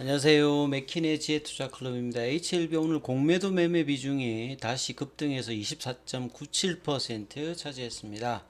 안녕하세요. 맥킨의 지혜투자클럽입니다. HLB 오늘 공매도 매매 비중이 다시 급등해서 24.97% 차지했습니다.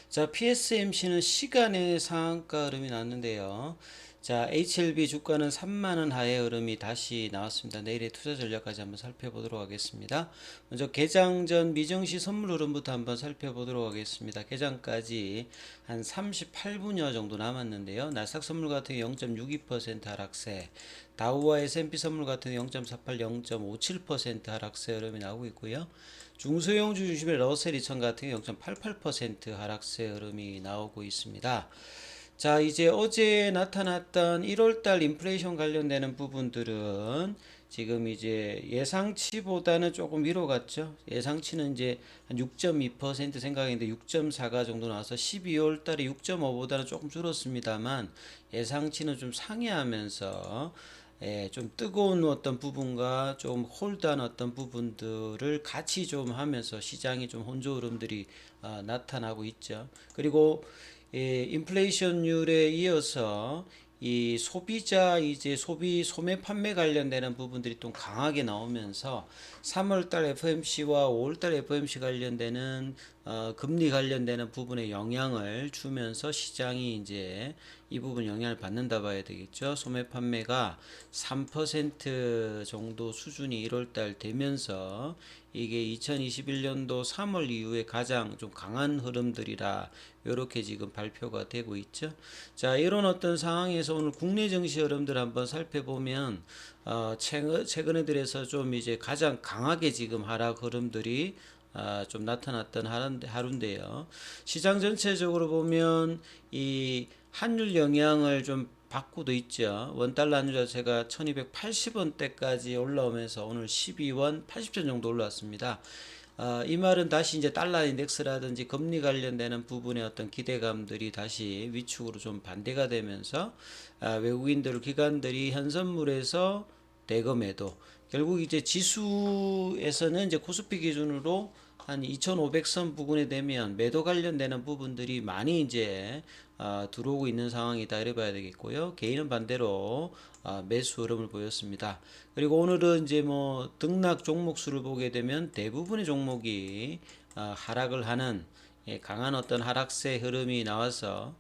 자, PSMC는 시간의 상한가 흐름이 났는데요. 자, HLB 주가는 3만원 하의 흐름이 다시 나왔습니다. 내일의 투자 전략까지 한번 살펴보도록 하겠습니다. 먼저 개장 전 미정시 선물 흐름부터 한번 살펴보도록 하겠습니다. 개장까지 한 38분여 정도 남았는데요. 나스닥 선물 같은 경우 0.62% 하락세, 다우와 S&P 선물 같은 경우 0.48, 0.57% 하락세 흐름이 나오고 있고요. 중소형주 중심의 러셀 2000 같은 경우 0.88% 하락세 흐름이 나오고 있습니다. 자, 이제 어제 나타났던 1월달 인플레이션 관련되는 부분들은 지금 이제 예상치보다는 조금 위로 갔죠. 예상치는 이제 한 6.2% 생각했는데 6.4가 정도 나와서 12월 달에 6.5보다는 조금 줄었습니다만 예상치는 좀 상회하면서 좀 뜨거운 어떤 부분과 좀 홀드한 어떤 부분들을 같이 좀 하면서 시장이 좀 혼조 흐름들이 나타나고 있죠. 그리고 인플레이션율에 이어서 이 소비자 이제 소매 판매 관련되는 부분들이 좀 강하게 나오면서 3월달 FMC와 5월달 FMC 관련되는 금리 관련되는 부분에 영향을 주면서 시장이 이제 이 부분 영향을 받는다 봐야 되겠죠. 소매 판매가 3% 정도 수준이 1월달 되면서 이게 2021년도 3월 이후에 가장 좀 강한 흐름들이라 이렇게 지금 발표가 되고 있죠. 자, 이런 어떤 상황에서 오늘 국내 증시 흐름들 한번 살펴보면 최근에 들어서 좀 이제 가장 강하게 지금 하락 흐름들이 좀 나타났던 하루인데요. 시장 전체적으로 보면 이 환율 영향을 좀 받고도 있죠. 원달러 환율 자체가 1280원대까지 올라오면서 오늘 12원 80전 정도 올라왔습니다. 이 말은 다시 이제 달러 인덱스라든지 금리 관련되는 부분의 어떤 기대감들이 다시 위축으로 좀 반대가 되면서 외국인들 기관들이 현선물에서 대금에도 결국 이제 지수에서는 이제 코스피 기준으로 한 2,500선 부근에 되면 매도 관련되는 부분들이 많이 이제 들어오고 있는 상황이다 이래 봐야 되겠고요. 개인은 반대로 매수 흐름을 보였습니다. 그리고 오늘은 이제 뭐 등락 종목 수를 보게 되면 대부분의 종목이 하락을 하는 강한 어떤 하락세 흐름이 나와서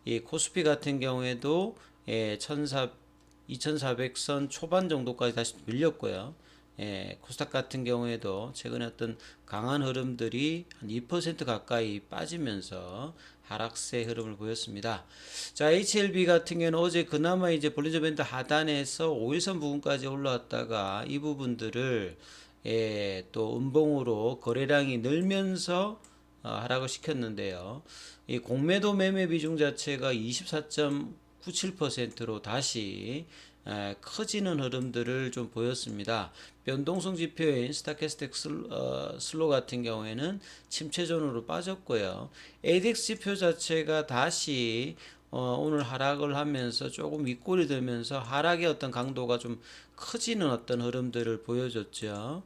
이 코스피 같은 경우에도 2400선 초반 정도까지 다시 밀렸고요. 코스닥 같은 경우에도 최근에 어떤 강한 흐름들이 한 2% 가까이 빠지면서 하락세 흐름을 보였습니다. 자, HLB 같은 경우는 어제 그나마 이제 볼린저 밴드 하단에서 5일선 부분까지 올라왔다가 이 부분들을 또 음봉으로 거래량이 늘면서 하락을 시켰는데요. 이 공매도 매매 비중 자체가 24.97%로 다시 커지는 흐름들을 좀 보였습니다. 변동성 지표인 스타캐스틱 슬로 같은 경우에는 침체존으로 빠졌고요. ADX 지표 자체가 다시 오늘 하락을 하면서 조금 윗골이 들면서 하락의 어떤 강도가 좀 커지는 어떤 흐름들을 보여줬죠.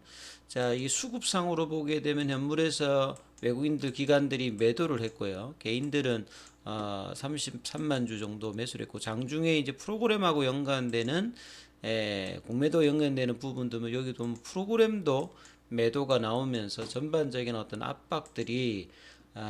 자, 이 수급상으로 보게 되면 현물에서 외국인들 기관들이 매도를 했고요. 개인들은 33만 주 정도 매수를 했고 장중에 이제 프로그램하고 연관되는 공매도 연관되는 부분도 여기 보면 프로그램도 매도가 나오면서 전반적인 어떤 압박들이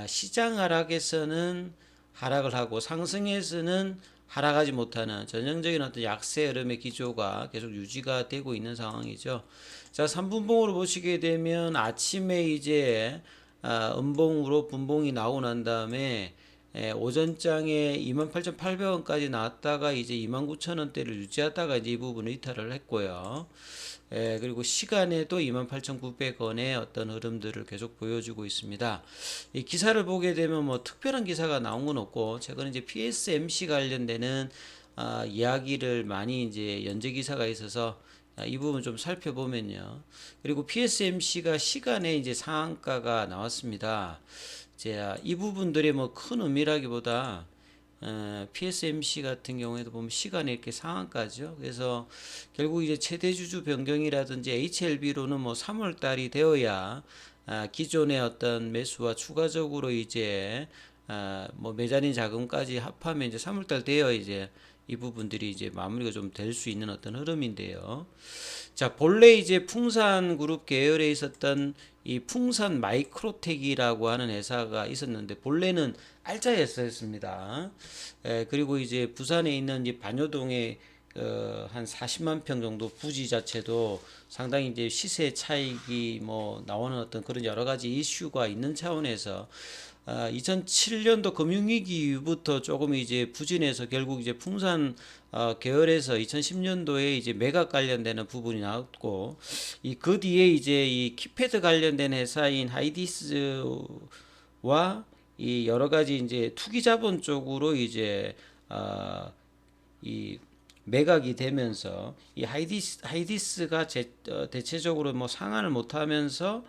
시장 하락에서는 하락을 하고 상승에서는 하락하지 못하는 전형적인 어떤 약세 흐름의 기조가 계속 유지가 되고 있는 상황이죠. 자, 3분봉으로 보시게 되면 아침에 이제 음봉으로 분봉이 나오고 난 다음에 오전장에 28,800원까지 나왔다가 이제 29,000원대를 유지하다가 이제 이 부분을 이탈을 했고요. 그리고 시간에도 28,900원의 어떤 흐름들을 계속 보여주고 있습니다. 이 기사를 보게 되면 뭐 특별한 기사가 나온 건 없고 최근에 이제 PSMC 관련되는 이야기를 많이 이제 연재 기사가 있어서 이 부분 좀 살펴보면요. 그리고 PSMC가 시간에 이제 상한가가 나왔습니다. 이제 이 부분들이 뭐 큰 의미라기보다 PSMC 같은 경우에도 보면 시간에 이렇게 상한가죠. 그래서 결국 이제 최대 주주 변경이라든지 HLB로는 뭐 3월 달이 되어야 기존의 어떤 매수와 추가적으로 이제 뭐 매자린 자금까지 합하면 이제 3월 달 되어 이제 이 부분들이 이제 마무리가 좀 될 수 있는 어떤 흐름인데요. 자, 본래 이제 풍산그룹 계열에 있었던 이 풍산 마이크로텍이라고 하는 회사가 있었는데 본래는 알짜였었습니다. 그리고 이제 부산에 있는 이 반여동에 한 40만 평 정도 부지 자체도 상당히 이제 시세 차익이 뭐 나오는 어떤 그런 여러 가지 이슈가 있는 차원에서 2007년도 금융위기 이후부터 조금 이제 부진해서 결국 이제 풍산 계열에서 2010년도에 이제 매각 관련되는 부분이 나왔고 이 그 뒤에 이제 이 키패드 관련된 회사인 하이디스와 이 여러 가지 이제 투기 자본 쪽으로 이제 이 매각이 되면서 이 하이디스가 대체적으로 뭐 상환을 못하면서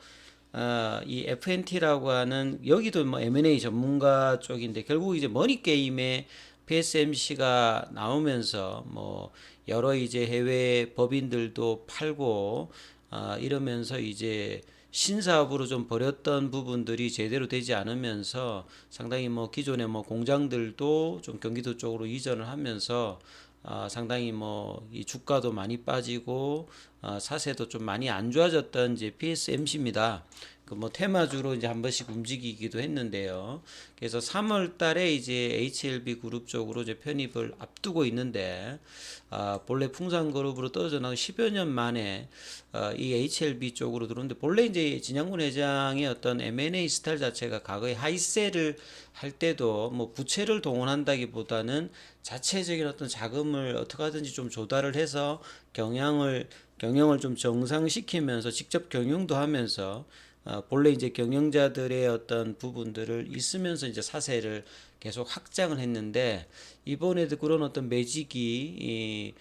이 FNT라고 하는 여기도 뭐 M&A 전문가 쪽인데 결국 이제 머니 게임에 PSMC가 나오면서 뭐 여러 이제 해외 법인들도 팔고 이러면서 이제 신사업으로 좀 벌였던 부분들이 제대로 되지 않으면서 상당히 뭐 기존의 뭐 공장들도 좀 경기도 쪽으로 이전을 하면서 상당히 뭐 이 주가도 많이 빠지고 사세도 좀 많이 안 좋아졌던 이제 PSMC입니다. 그 뭐 테마주로 이제 한 번씩 움직이기도 했는데요. 그래서 3월 달에 이제 HLB 그룹 쪽으로 이제 편입을 앞두고 있는데 본래 풍산 그룹으로 떨어져 나온 10여 년 만에 이 HLB 쪽으로 들어오는데 본래 이제 진양군 회장의 어떤 M&A 스타일 자체가 과거에 하이셀을 할 때도 뭐 부채를 동원한다기보다는 자체적인 어떤 자금을 어떻게 하든지 좀 조달을 해서 경영을 좀 정상시키면서 직접 경영도 하면서 본래 이제 경영자들의 어떤 부분들을 있으면서 이제 사세를 계속 확장을 했는데 이번에도 그런 어떤 매직이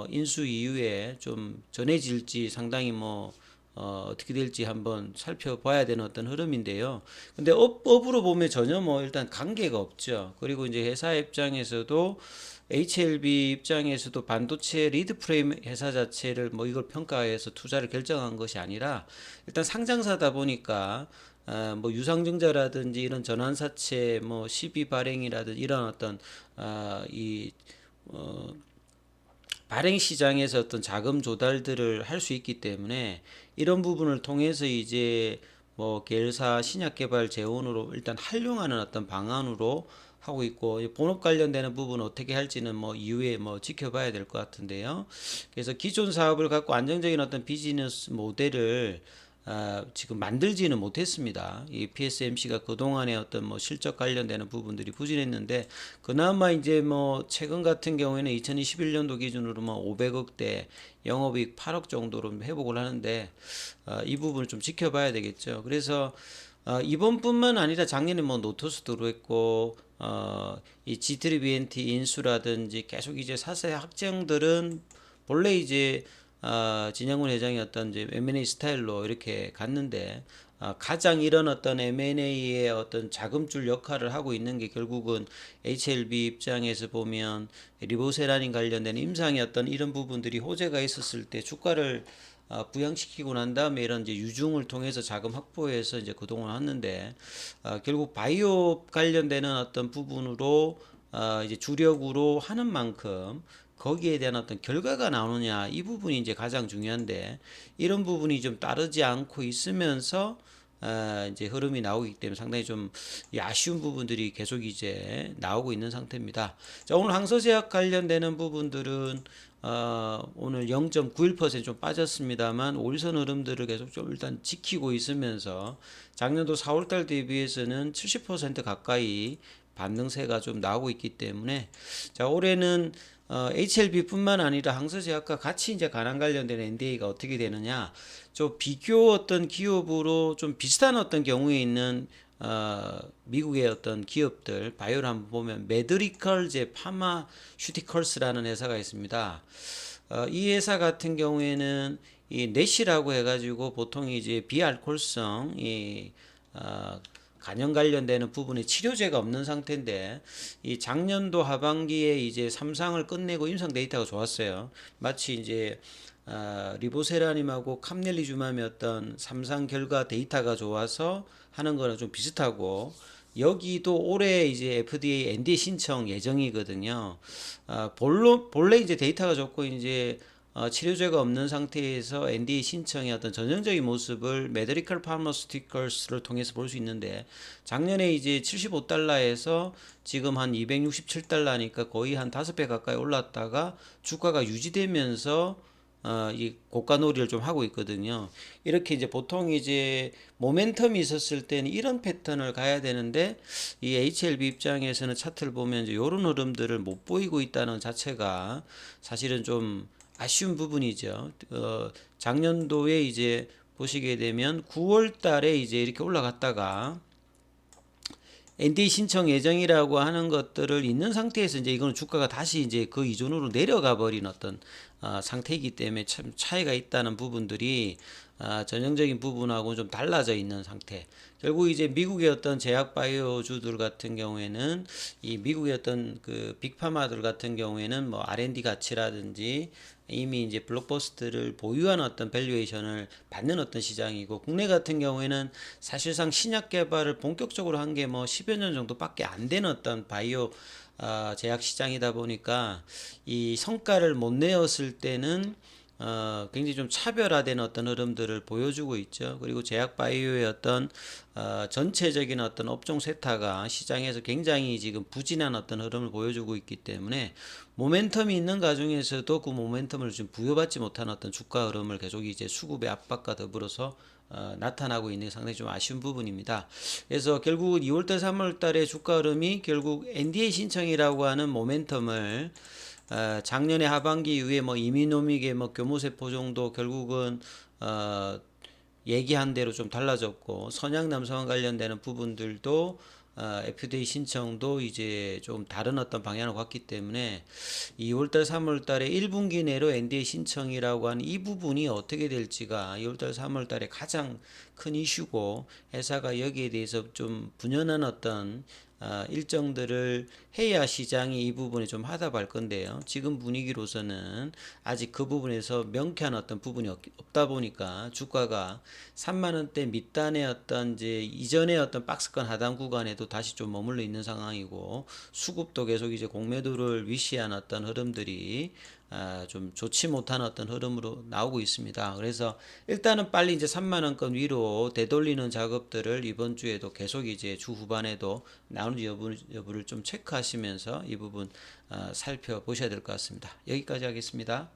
인수 이후에 좀 전해질지 상당히 뭐 어떻게 될지 한번 살펴봐야 되는 어떤 흐름인데요. 근데 업으로 보면 전혀 뭐 일단 관계가 없죠. 그리고 이제 회사 입장에서도 HLB 입장에서도 반도체 리드 프레임 회사 자체를 뭐 이걸 평가해서 투자를 결정한 것이 아니라 일단 상장사다 보니까 뭐 유상증자라든지 이런 전환사채 뭐 시비 발행이라든지 이런 어떤 이 발행 시장에서 어떤 자금 조달들을 할 수 있기 때문에 이런 부분을 통해서 이제 뭐 계열사 신약 개발 재원으로 일단 활용하는 어떤 방안으로 하고 있고 본업 관련되는 부분 어떻게 할지는 뭐 이후에 뭐 지켜봐야 될 것 같은데요. 그래서 기존 사업을 갖고 안정적인 어떤 비즈니스 모델을 지금 만들지는 못했습니다. 이 PSMC가 그동안의 어떤 뭐 실적 관련되는 부분들이 부진했는데 그나마 이제 뭐 최근 같은 경우에는 2021년도 기준으로 뭐 500억대 영업이익 8억 정도로 회복을 하는데 이 부분을 좀 지켜봐야 되겠죠. 그래서 이번뿐만 아니라 작년에 뭐 노토스 들어왔고 이 G3BNT 인수라든지 계속 이제 사세 확정들은 본래 이제 진양군 회장이 어떤 이제 M&A 스타일로 이렇게 갔는데 가장 이런 어떤 M&A의 어떤 자금줄 역할을 하고 있는 게 결국은 HLB 입장에서 보면 리보세라닌 관련된 임상의 어떤 이런 부분들이 호재가 있었을 때 주가를 부양시키고 난 다음에 이런 이제 유중을 통해서 자금 확보해서 이제 그동안 왔는데 결국 바이오 관련되는 어떤 부분으로 이제 주력으로 하는 만큼 거기에 대한 어떤 결과가 나오느냐 이 부분이 이제 가장 중요한데 이런 부분이 좀 따르지 않고 있으면서 이제 흐름이 나오기 때문에 상당히 좀 아쉬운 부분들이 계속 이제 나오고 있는 상태입니다. 자, 오늘 항서제약 관련되는 부분들은 오늘 0.91%좀 빠졌습니다만 5일선 흐름들을 계속 좀 일단 지키고 있으면서 작년도 4월달 대비해서는 70% 가까이 반등세가 좀 나오고 있기 때문에 자 올해는 HLB뿐만 아니라 항서제약과 같이 이제 관한 관련된 NDA가 어떻게 되느냐, 좀 비교 어떤 기업으로 좀 비슷한 어떤 경우에 있는 미국의 어떤 기업들 바이오를 한번 보면 메드리컬제 파마슈티컬스라는 회사가 있습니다. 이 회사 같은 경우에는 이 넷이라고 해가지고 보통 이제 비알코올성 이 간염 관련되는 부분에 치료제가 없는 상태인데 이 작년도 하반기에 이제 3상을 끝내고 임상 데이터가 좋았어요. 마치 이제 리보세라님하고 캄넬리주맘의 어떤 3상 결과 데이터가 좋아서 하는 거랑 좀 비슷하고 여기도 올해 이제 FDA NDA 신청 예정이거든요. 본래 이제 데이터가 좋고 이제 치료제가 없는 상태에서 NDA 신청의 어떤 전형적인 모습을 메디컬 파마스티컬스를 통해서 볼 수 있는데 작년에 이제 75달러에서 지금 한 267달러니까 거의 한 5배 가까이 올랐다가 주가가 유지되면서 이 고가놀이를 좀 하고 있거든요. 이렇게 이제 보통 이제 모멘텀이 있었을 때는 이런 패턴을 가야 되는데 이 HLB 입장에서는 차트를 보면 이제 이런 흐름들을 못 보이고 있다는 자체가 사실은 좀 아쉬운 부분이죠. 작년도에 이제 보시게 되면 9월 달에 이제 이렇게 올라갔다가 NDA 신청 예정이라고 하는 것들을 있는 상태에서 이제 이거는 주가가 다시 이제 그 이전으로 내려가 버린 어떤 상태이기 때문에 참 차이가 있다는 부분들이 전형적인 부분하고 좀 달라져 있는 상태. 결국 이제 미국의 어떤 제약 바이오주들 같은 경우에는 이 미국의 어떤 그 빅파마들 같은 경우에는 뭐 R&D 가치라든지 이미 이제 블록버스트를 보유한 어떤 밸류에이션을 받는 어떤 시장이고 국내 같은 경우에는 사실상 신약 개발을 본격적으로 한 게 뭐 10여 년 정도밖에 안 되는 어떤 바이오 제약 시장이다 보니까 이 성과를 못 내었을 때는 굉장히 좀 차별화된 어떤 흐름들을 보여주고 있죠. 그리고 제약 바이오의 어떤 전체적인 어떤 업종 세타가 시장에서 굉장히 지금 부진한 어떤 흐름을 보여주고 있기 때문에 모멘텀이 있는 가중에서도 그 모멘텀을 좀 부여받지 못한 어떤 주가 흐름을 계속 이제 수급의 압박과 더불어서 나타나고 있는 게 상당히 좀 아쉬운 부분입니다. 그래서 결국 2월달, 3월달의 주가 흐름이 결국 NDA 신청이라고 하는 모멘텀을 작년에 하반기 이후에 뭐 이미노믹의 뭐 교모세포 정도 결국은 얘기한 대로 좀 달라졌고 선약 남성과 관련되는 부분들도 FDA 신청도 이제 좀 다른 어떤 방향으로 갔기 때문에 2월달, 3월달에 1분기 내로 NDA 신청이라고 하는 이 부분이 어떻게 될지가 2월달, 3월달에 가장 큰 이슈고 회사가 여기에 대해서 좀 분연한 어떤 일정들을 해야 시장이 이 부분에 좀 하답할 건데요. 지금 분위기로서는 아직 그 부분에서 명쾌한 어떤 부분이 없다 보니까 주가가 3만 원대 밑단의 어떤 이제 이전의 어떤 박스권 하단 구간에도 다시 좀 머물러 있는 상황이고 수급도 계속 이제 공매도를 위시한 어떤 흐름들이 좀 좋지 못한 어떤 흐름으로 나오고 있습니다. 그래서 일단은 빨리 이제 3만 원권 위로 되돌리는 작업들을 이번 주에도 계속 이제 주 후반에도 나오는 여부를 좀 체크하시면서 이 부분 살펴보셔야 될 것 같습니다. 여기까지 하겠습니다.